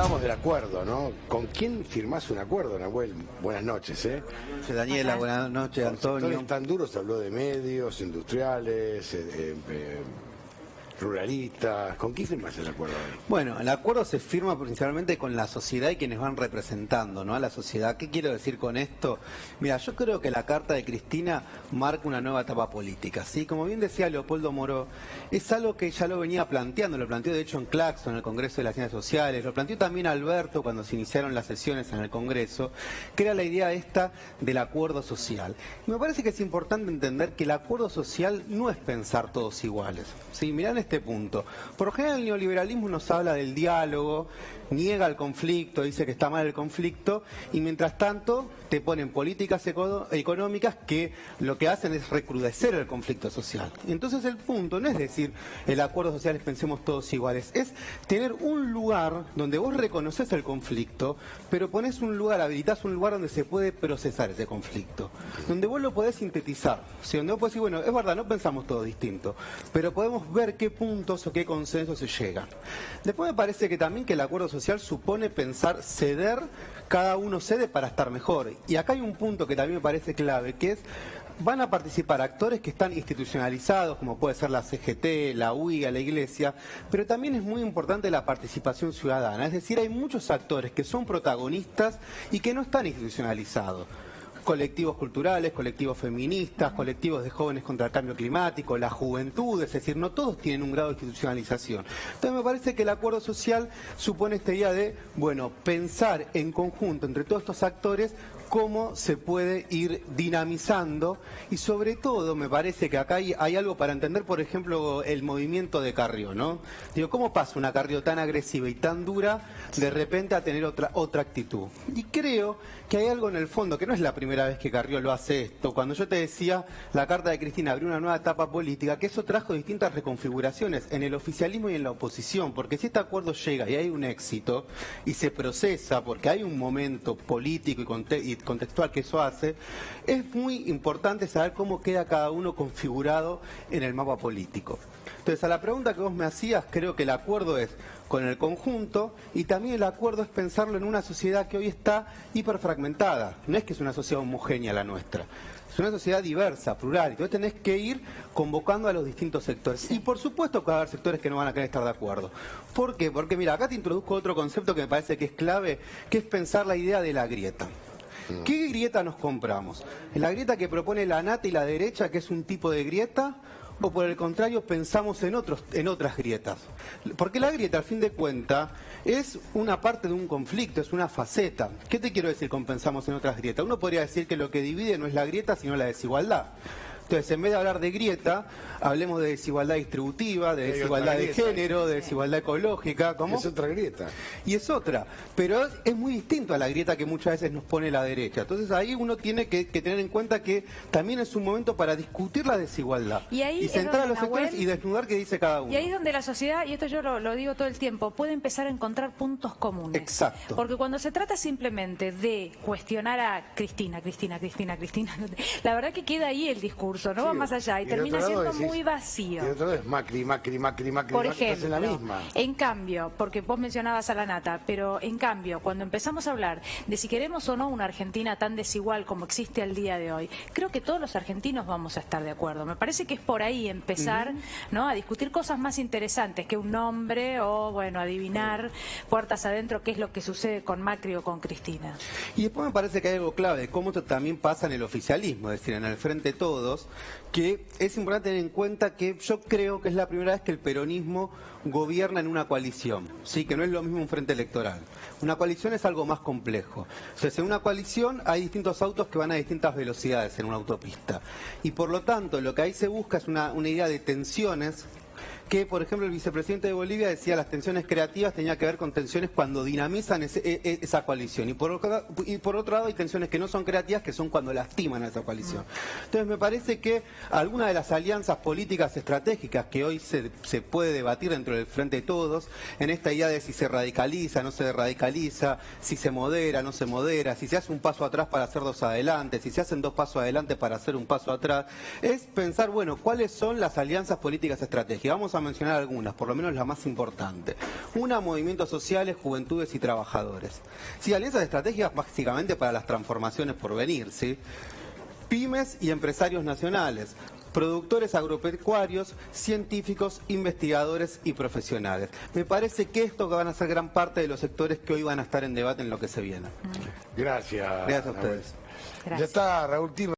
Hablábamos del acuerdo, ¿no? ¿Con quién firmás un acuerdo, Nahuel? Buenas noches, ¿eh? Buenas noches, Daniela, buenas noches, Antonio. Sectores tan duros, se habló de medios, industriales, ruralistas. ¿Con quién firmás el acuerdo hoy? Bueno, el acuerdo se firma principalmente con la sociedad y quienes van representando, ¿no?, a la sociedad. ¿Qué quiero decir con esto? Mira, yo creo que la carta de Cristina marca una nueva etapa política, ¿sí? Como bien decía Leopoldo Moró, es algo que ya lo venía planteando, lo planteó de hecho en Claxon, en el Congreso de las Ciencias Sociales, lo planteó también Alberto cuando se iniciaron las sesiones en el Congreso, que era la idea esta del acuerdo social. Y me parece que es importante entender que el acuerdo social no es pensar todos iguales, ¿sí? Mirá en este punto. Por lo general el neoliberalismo nos habla del diálogo, niega el conflicto, dice que está mal el conflicto, y mientras tanto te ponen políticas económicas que lo que hacen es recrudecer el conflicto social. Entonces el punto no es decir el acuerdo social es pensemos todos iguales, es tener un lugar donde vos reconoces el conflicto, pero ponés un lugar, habilitás un lugar donde se puede procesar ese conflicto, donde vos lo podés sintetizar, ¿sí? Donde vos podés decir, bueno, es verdad, no pensamos todo distinto, pero podemos ver qué puntos o qué consensos se llegan. Después me parece que también que el acuerdo social supone pensar ceder, cada uno cede para estar mejor. Y acá hay un punto que también me parece clave, que es, van a participar actores que están institucionalizados, como puede ser la CGT, la UIA, la Iglesia, pero también es muy importante la participación ciudadana. Es decir, hay muchos actores que son protagonistas y que no están institucionalizados. Colectivos culturales, colectivos feministas, colectivos de jóvenes contra el cambio climático, la juventud, es decir, no todos tienen un grado de institucionalización. Entonces me parece que el acuerdo social supone esta idea de, bueno, pensar en conjunto entre todos estos actores cómo se puede ir dinamizando y sobre todo me parece que acá hay algo para entender, por ejemplo, el movimiento de Carrió, ¿no? Digo, ¿cómo pasa una Carrió tan agresiva y tan dura de repente a tener otra actitud? Y creo que hay algo en el fondo, que no es la primera vez que Carrió lo hace esto. Cuando yo te decía, la carta de Cristina abrió una nueva etapa política, que eso trajo distintas reconfiguraciones en el oficialismo y en la oposición, porque si este acuerdo llega y hay un éxito y se procesa porque hay un momento político y contextual que eso hace, es muy importante saber cómo queda cada uno configurado en el mapa político. Entonces, a la pregunta que vos me hacías, creo que el acuerdo es con el conjunto y también el acuerdo es pensarlo en una sociedad que hoy está hiperfragmentada. No es que es una sociedad homogénea la nuestra, es una sociedad diversa, plural. Entonces tenés que ir convocando a los distintos sectores. Sí. Y por supuesto que va a haber sectores que no van a querer estar de acuerdo. ¿Por qué? Porque mira, acá te introduzco otro concepto que me parece que es clave, que es pensar la idea de la grieta. ¿Qué grieta nos compramos? ¿La grieta que propone la nata y la derecha, que es un tipo de grieta? ¿O por el contrario pensamos en otras grietas? Porque la grieta, al fin de cuentas, es una parte de un conflicto, es una faceta. ¿Qué te quiero decir con pensamos en otras grietas? Uno podría decir que lo que divide no es la grieta, sino la desigualdad. Entonces, en vez de hablar de grieta, hablemos de desigualdad distributiva, de desigualdad de género, de desigualdad ecológica. ¿Cómo? Es otra grieta. Y es otra, pero es muy distinto a la grieta que muchas veces nos pone la derecha. Entonces ahí uno tiene que tener en cuenta que también es un momento para discutir la desigualdad. Y sentar a los Nahuel, sectores y desnudar qué dice cada uno. Y ahí es donde la sociedad, y esto yo lo digo todo el tiempo, puede empezar a encontrar puntos comunes. Exacto. Porque cuando se trata simplemente de cuestionar a Cristina, la verdad que queda ahí el discurso, no va más allá y termina siendo muy vacío. Y de otro lado es Macri, Por ejemplo, en la misma. En cambio, porque vos mencionabas a la nata, pero en cambio, cuando empezamos a hablar de si queremos o no una Argentina tan desigual como existe al día de hoy, creo que todos los argentinos vamos a estar de acuerdo. Me parece que es por ahí empezar, ¿no?, a discutir cosas más interesantes que un nombre o, bueno, adivinar puertas adentro qué es lo que sucede con Macri o con Cristina. Y después me parece que hay algo clave de cómo esto también pasa en el oficialismo, es decir, en el Frente Todos, que es importante tener en cuenta que yo creo que es la primera vez que el peronismo gobierna en una coalición, sí, que no es lo mismo un frente electoral. Una coalición es algo más complejo. Entonces, en una coalición hay distintos autos que van a distintas velocidades en una autopista. Y por lo tanto, lo que ahí se busca es una idea de tensiones que, por ejemplo, el vicepresidente de Bolivia decía las tensiones creativas tenía que ver con tensiones cuando dinamizan esa coalición. Y por otro lado hay tensiones que no son creativas, que son cuando lastiman a esa coalición. Entonces me parece que algunas de las alianzas políticas estratégicas que hoy se puede debatir dentro del Frente de Todos, en esta idea de si se radicaliza, no se radicaliza, si se modera, no se modera, si se hace un paso atrás para hacer dos adelante, si se hacen dos pasos adelante para hacer un paso atrás, es pensar, bueno, ¿cuáles son las alianzas políticas estratégicas? Vamos a mencionar algunas, por lo menos la más importante. Una, movimientos sociales, juventudes y trabajadores. Sí, alianzas estratégicas básicamente para las transformaciones por venir, ¿sí? Pymes y empresarios nacionales, productores agropecuarios, científicos, investigadores y profesionales. Me parece que esto van a ser gran parte de los sectores que hoy van a estar en debate en lo que se viene. Gracias. Gracias a ustedes. Gracias. Ya está, Raúl Tirra.